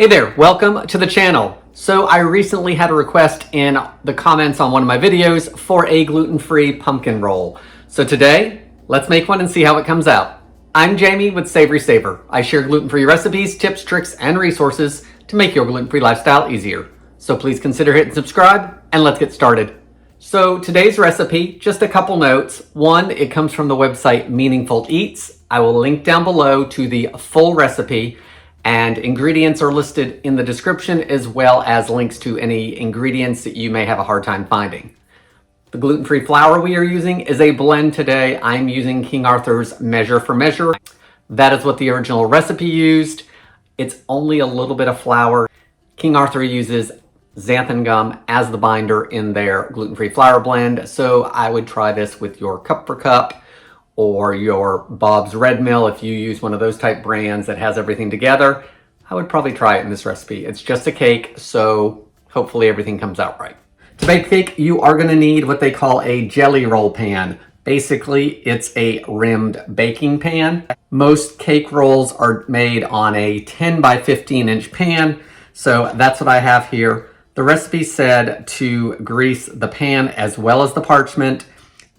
Hey there, welcome to the channel. So I recently had a request in the comments on one of my videos for a gluten-free pumpkin roll. So today, let's make one and see how it comes out. I'm Jamie with SavorySaver. I share gluten-free recipes, tips, tricks, and resources to make your gluten-free lifestyle easier. So please consider hitting subscribe and let's get started. So today's recipe, just a couple notes. One, it comes from the website Meaningful Eats. I will link down below to the full recipe, and ingredients are listed in the description, as well as links to any ingredients that you may have a hard time finding. The gluten-free flour we are using is a blend today. I'm using King Arthur's Measure for Measure. That is what the original recipe used. It's only a little bit of flour. King Arthur uses xanthan gum as the binder in their gluten-free flour blend. So I would try this with your cup for cup or your Bob's Red Mill. If you use one of those type brands that has everything together, I would probably try it in this recipe. It's just a cake, so hopefully everything comes out right. To bake cake, you are gonna need what they call a jelly roll pan. Basically, it's a rimmed baking pan. Most cake rolls are made on a 10 by 15 inch pan, so that's what I have here. The recipe said to grease the pan as well as the parchment.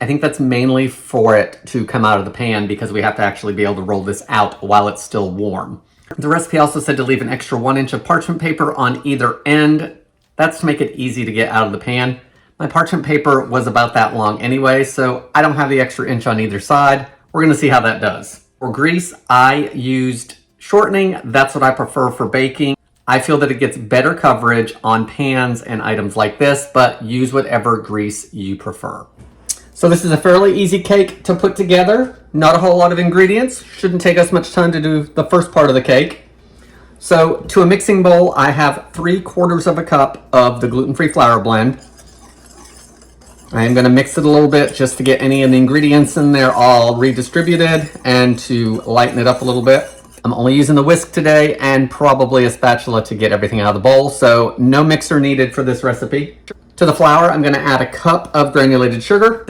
I think that's mainly for it to come out of the pan because we have to actually be able to roll this out while it's still warm. The recipe also said to leave an extra 1 inch of parchment paper on either end. That's to make it easy to get out of the pan. My parchment paper was about that long anyway, so I don't have the extra inch on either side. We're gonna see how that does. For grease, I used shortening. That's what I prefer for baking. I feel that it gets better coverage on pans and items like this, but use whatever grease you prefer. So this is a fairly easy cake to put together. Not a whole lot of ingredients. Shouldn't take us much time to do the first part of the cake. So to a mixing bowl, I have 3/4 of a cup of the gluten-free flour blend. I am gonna mix it a little bit just to get any of the ingredients in there all redistributed and to lighten it up a little bit. I'm only using the whisk today and probably a spatula to get everything out of the bowl, so no mixer needed for this recipe. To the flour, I'm gonna add a cup of granulated sugar,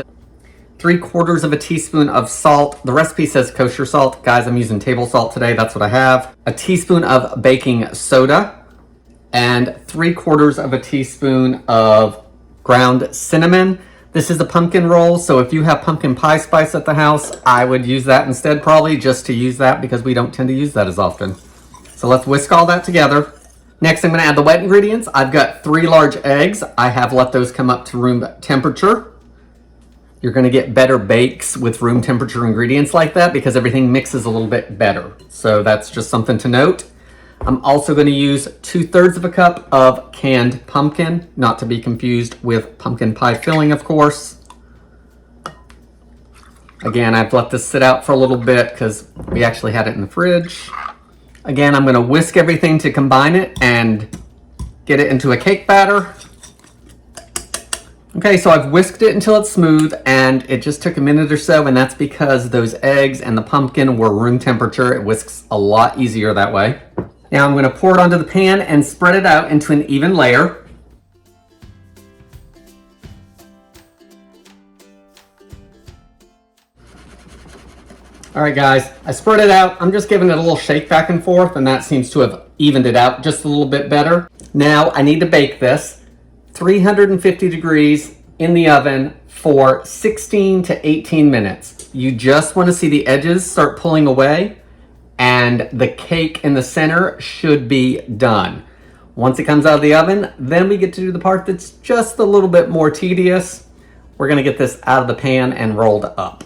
3/4 of a teaspoon of salt. The recipe says kosher salt. Guys, I'm using table salt today. That's what I have. A teaspoon of baking soda and 3/4 of a teaspoon of ground cinnamon. This is a pumpkin roll, so if you have pumpkin pie spice at the house, I would use that instead, probably just to use that because we don't tend to use that as often. So let's whisk all that together. Next, I'm gonna add the wet ingredients. I've got 3 large eggs. I have let those come up to room temperature. You're gonna get better bakes with room temperature ingredients like that because everything mixes a little bit better. So that's just something to note. I'm also gonna use 2/3 of a cup of canned pumpkin, not to be confused with pumpkin pie filling, of course. Again, I've let this sit out for a little bit because we actually had it in the fridge. Again, I'm gonna whisk everything to combine it and get it into a cake batter. Okay, so I've whisked it until it's smooth and it just took a minute or so, and that's because those eggs and the pumpkin were room temperature. It whisks a lot easier that way. Now I'm gonna pour it onto the pan and spread it out into an even layer. All right, guys, I spread it out. I'm just giving it a little shake back and forth, and that seems to have evened it out just a little bit better. Now I need to bake this 350 degrees in the oven for 16 to 18 minutes. You just want to see the edges start pulling away and the cake in the center should be done. Once it comes out of the oven, then we get to do the part that's just a little bit more tedious. We're gonna get this out of the pan and rolled up.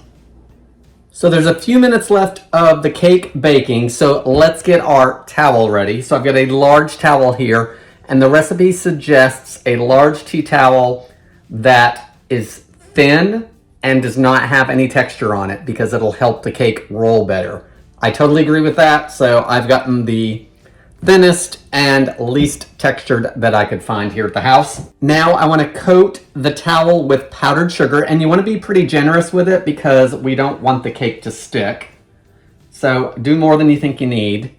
So there's a few minutes left of the cake baking, so let's get our towel ready. So I've got a large towel here, and the recipe suggests a large tea towel that is thin and does not have any texture on it because it'll help the cake roll better. I totally agree with that, so I've gotten the thinnest and least textured that I could find here at the house. Now I want to coat the towel with powdered sugar, and you want to be pretty generous with it because we don't want the cake to stick. So do more than you think you need.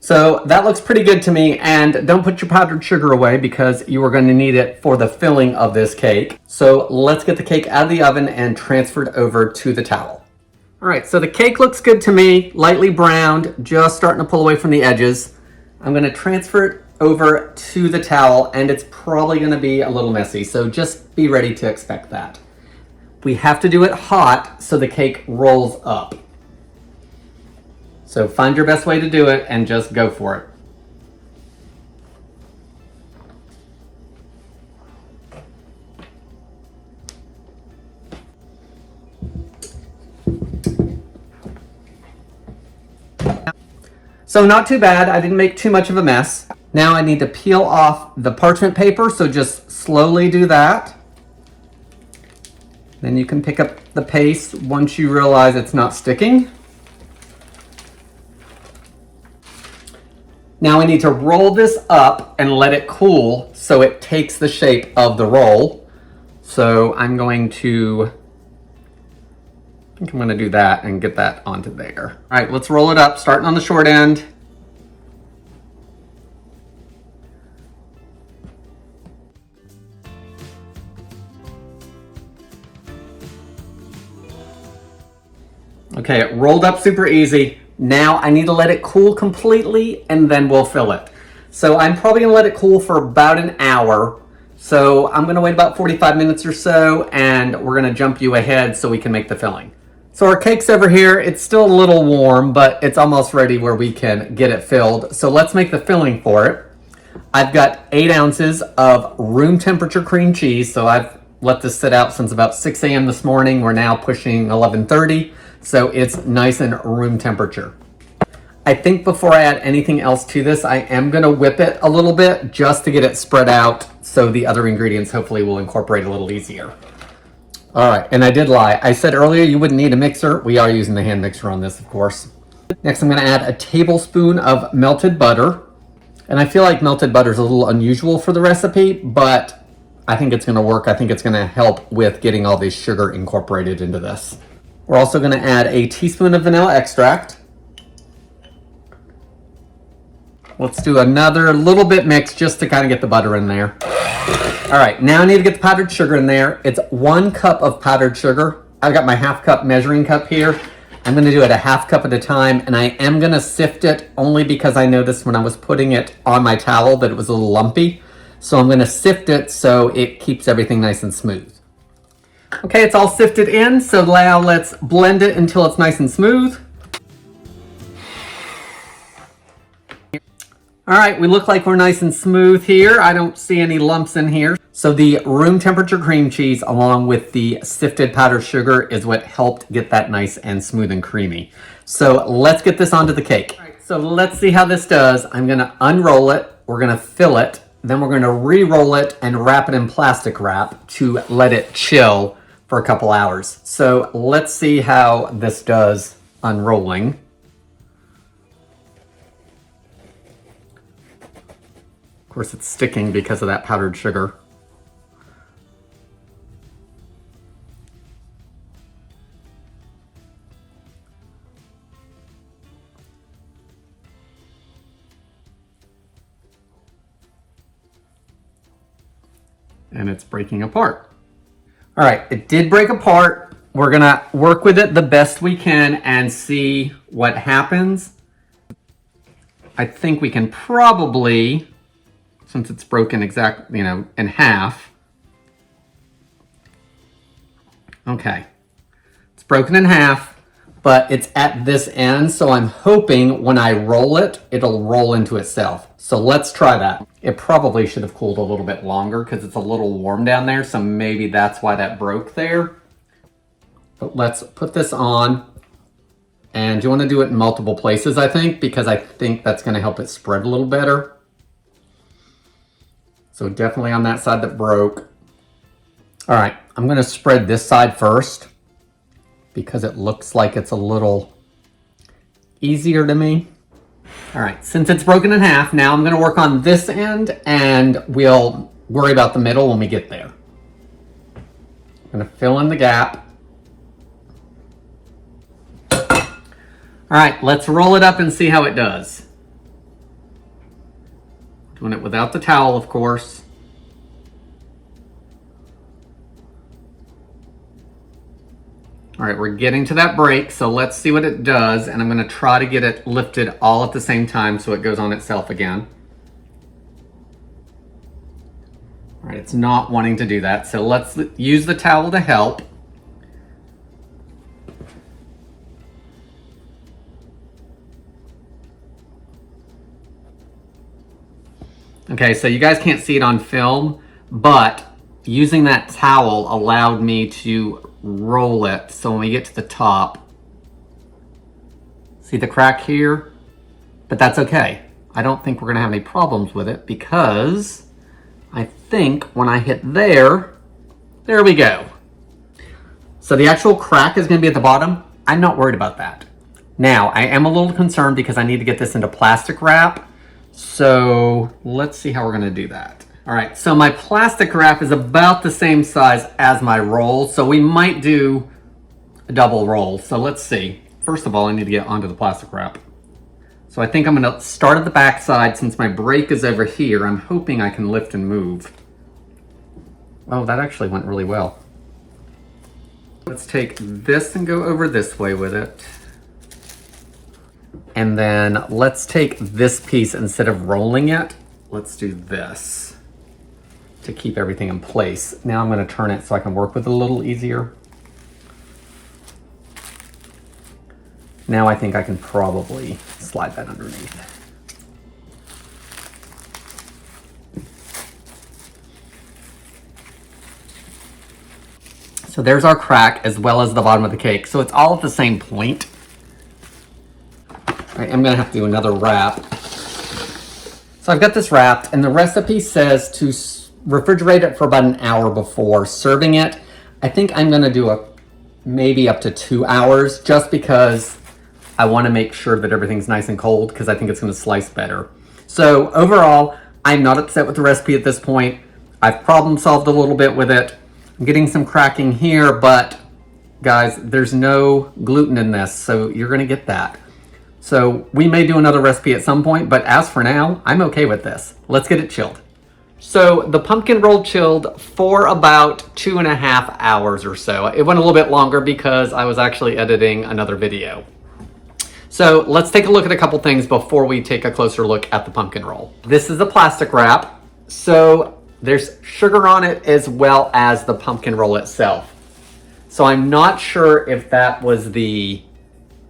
So that looks pretty good to me, and don't put your powdered sugar away because you are going to need it for the filling of this cake. So let's get the cake out of the oven and transferred over to the towel. All right, so the cake looks good to me, lightly browned, just starting to pull away from the edges. I'm gonna transfer it over to the towel, and it's probably gonna be a little messy, so just be ready to expect that. We have to do it hot so the cake rolls up. So find your best way to do it and just go for it. So not too bad, I didn't make too much of a mess. Now I need to peel off the parchment paper, so just slowly do that. Then you can pick up the paste once you realize it's not sticking. Now I need to roll this up and let it cool so it takes the shape of the roll. So I'm going to, I think I'm going to do that and get that onto there. All right, let's roll it up, starting on the short end. Okay, it rolled up super easy. Now I need to let it cool completely and then we'll fill it. So I'm probably gonna let it cool for about an hour. So I'm gonna wait about 45 minutes or so, and we're gonna jump you ahead so we can make the filling. So our cake's over here. It's still a little warm, but it's almost ready where we can get it filled. So let's make the filling for it. I've got 8 ounces of room temperature cream cheese. So I've let this sit out since about 6 a.m. this morning. We're now pushing 11:30. So it's nice and room temperature. I think before I add anything else to this, I am gonna whip it a little bit just to get it spread out so the other ingredients hopefully will incorporate a little easier. All right, and I did lie. I said earlier you wouldn't need a mixer. We are using the hand mixer on this, of course. Next, I'm gonna add a tablespoon of melted butter. And I feel like melted butter is a little unusual for the recipe, but I think it's gonna work. I think it's gonna help with getting all this sugar incorporated into this. We're also going to add a teaspoon of vanilla extract. Let's do another little bit mix just to kind of get the butter in there. All right, now I need to get the powdered sugar in there. It's 1 cup of powdered sugar. I've got my half cup measuring cup here. I'm going to do it a half cup at a time, and I am going to sift it only because I noticed when I was putting it on my towel that it was a little lumpy. So I'm going to sift it so it keeps everything nice and smooth. Okay, it's all sifted in, so now let's blend it until it's nice and smooth. All right, we look like we're nice and smooth here. I don't see any lumps in here. So the room temperature cream cheese along with the sifted powdered sugar is what helped get that nice and smooth and creamy. So let's get this onto the cake. All right, so let's see how this does. I'm gonna unroll it, we're gonna fill it, then we're gonna re-roll it and wrap it in plastic wrap to let it chill for a couple hours. So let's see how this does unrolling. Of course, it's sticking because of that powdered sugar. And it's breaking apart. All right, it did break apart. We're gonna work with it the best we can and see what happens. I think we can probably, since it's broken exactly, in half. Okay, it's broken in half, but it's at this end, so I'm hoping when I roll it, it'll roll into itself. So let's try that. It probably should have cooled a little bit longer because it's a little warm down there, so maybe that's why that broke there. But let's put this on. And you want to do it in multiple places, I think, because I think that's going to help it spread a little better. So definitely on that side that broke. All right, I'm going to spread this side first because it looks like it's a little easier to me. All right, since it's broken in half, now I'm going to work on this end and we'll worry about the middle when we get there. I'm going to fill in the gap. All right, let's roll it up and see how it does. Doing it without the towel, of course. All right, we're getting to that break, so let's see what it does, and I'm gonna try to get it lifted all at the same time so it goes on itself again. All right, it's not wanting to do that, so let's use the towel to help. Okay, so you guys can't see it on film, but using that towel allowed me to roll it. So when we get to the top, see the crack here? But that's okay. I don't think we're gonna have any problems with it because I think when I hit there we go. So the actual crack is gonna be at the bottom. I'm not worried about that. Now, I am a little concerned because I need to get this into plastic wrap. So let's see how we're gonna do that. All right, so my plastic wrap is about the same size as my roll, so we might do a double roll. So let's see. First of all, I need to get onto the plastic wrap. So I think I'm gonna start at the back side since my brake is over here. I'm hoping I can lift and move. Oh, that actually went really well. Let's take this and go over this way with it. And then let's take this piece, instead of rolling it, let's do this to keep everything in place. Now I'm gonna turn it so I can work with it a little easier. Now I think I can probably slide that underneath. So there's our crack as well as the bottom of the cake. So it's all at the same point. I'm gonna have to do another wrap. So I've got this wrapped, and the recipe says to refrigerate it for about an hour before serving it. I think I'm gonna do maybe up to 2 hours, just because I wanna make sure that everything's nice and cold, because I think it's gonna slice better. So overall, I'm not upset with the recipe at this point. I've problem solved a little bit with it. I'm getting some cracking here, but guys, there's no gluten in this, so you're gonna get that. So we may do another recipe at some point, but as for now, I'm okay with this. Let's get it chilled. So the pumpkin roll chilled for about 2.5 hours or so. It went a little bit longer because I was actually editing another video. So let's take a look at a couple things before we take a closer look at the pumpkin roll. This is a plastic wrap. So there's sugar on it as well as the pumpkin roll itself. So I'm not sure if that was the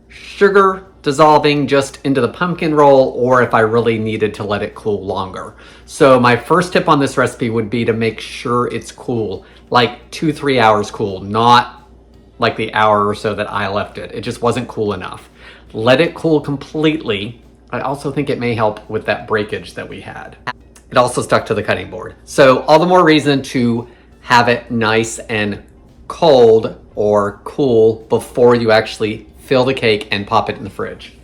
sugar dissolving just into the pumpkin roll or if I really needed to let it cool longer. So my first tip on this recipe would be to make sure it's cool, like 2-3 hours cool, not like the hour or so that I left it. It just wasn't cool enough. Let it cool completely. I also think it may help with that breakage that we had. It also stuck to the cutting board. So all the more reason to have it nice and cold or cool before you actually fill the cake and pop it in the fridge.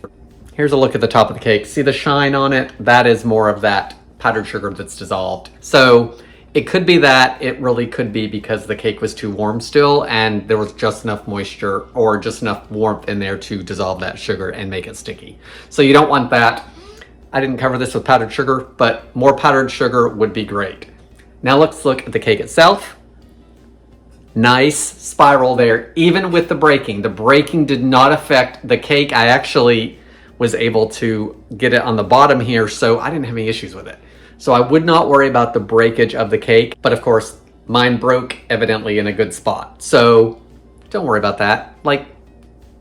Here's a look at the top of the cake. See the shine on it? That is more of that powdered sugar that's dissolved. So it could be that, it really could be because the cake was too warm still and there was just enough moisture or just enough warmth in there to dissolve that sugar and make it sticky. So you don't want that. I didn't cover this with powdered sugar, but more powdered sugar would be great. Now let's look at the cake itself. Nice spiral there, even with the breaking. The breaking did not affect the cake. I actually was able to get it on the bottom here, so I didn't have any issues with it. So I would not worry about the breakage of the cake, but of course, mine broke evidently in a good spot. So don't worry about that. Like,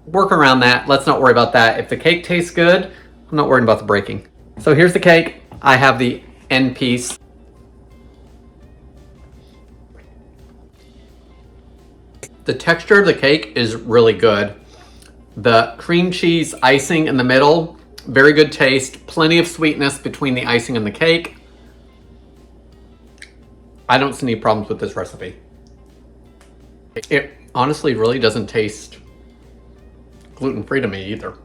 work around that. Let's not worry about that. If the cake tastes good, I'm not worried about the breaking. So here's the cake. I have the end piece. The texture of the cake is really good. The cream cheese icing in the middle, very good taste, plenty of sweetness between the icing and the cake. I don't see any problems with this recipe. It honestly really doesn't taste gluten-free to me either.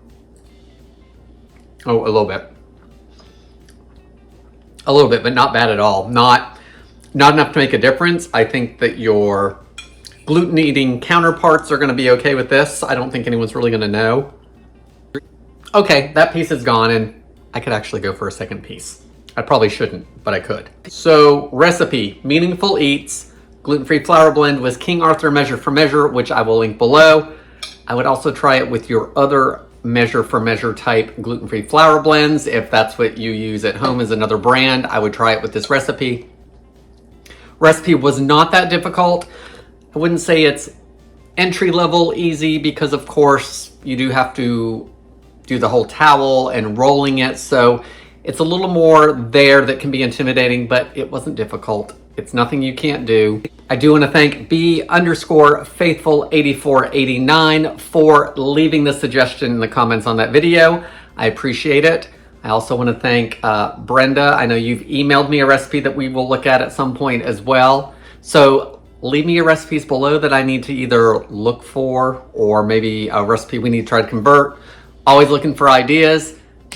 Oh, a little bit. A little bit, but not bad at all. Not enough to make a difference. I think that your gluten-eating counterparts are gonna be okay with this. I don't think anyone's really gonna know. Okay, that piece is gone and I could actually go for a second piece. I probably shouldn't, but I could. So recipe, Meaningful Eats, gluten-free flour blend was King Arthur Measure for Measure, which I will link below. I would also try it with your other measure for measure type gluten-free flour blends. If that's what you use at home as another brand, I would try it with this recipe. Recipe was not that difficult. I wouldn't say it's entry level easy because of course you do have to do the whole towel and rolling it. So it's a little more there that can be intimidating, but it wasn't difficult. It's nothing you can't do. I do want to thank B_faithful8489 for leaving the suggestion in the comments on that video. I appreciate it. I also want to thank Brenda. I know you've emailed me a recipe that we will look at some point as well. So leave me your recipes below that I need to either look for, or maybe a recipe we need to try to convert. Always looking for ideas.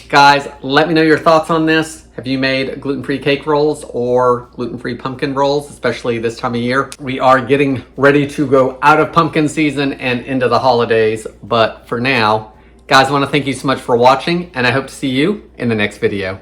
Guys, let me know your thoughts on this. Have you made gluten-free cake rolls or gluten-free pumpkin rolls, especially this time of year? We are getting ready to go out of pumpkin season and into the holidays. But for now, guys, I want to thank you so much for watching, and I hope to see you in the next video.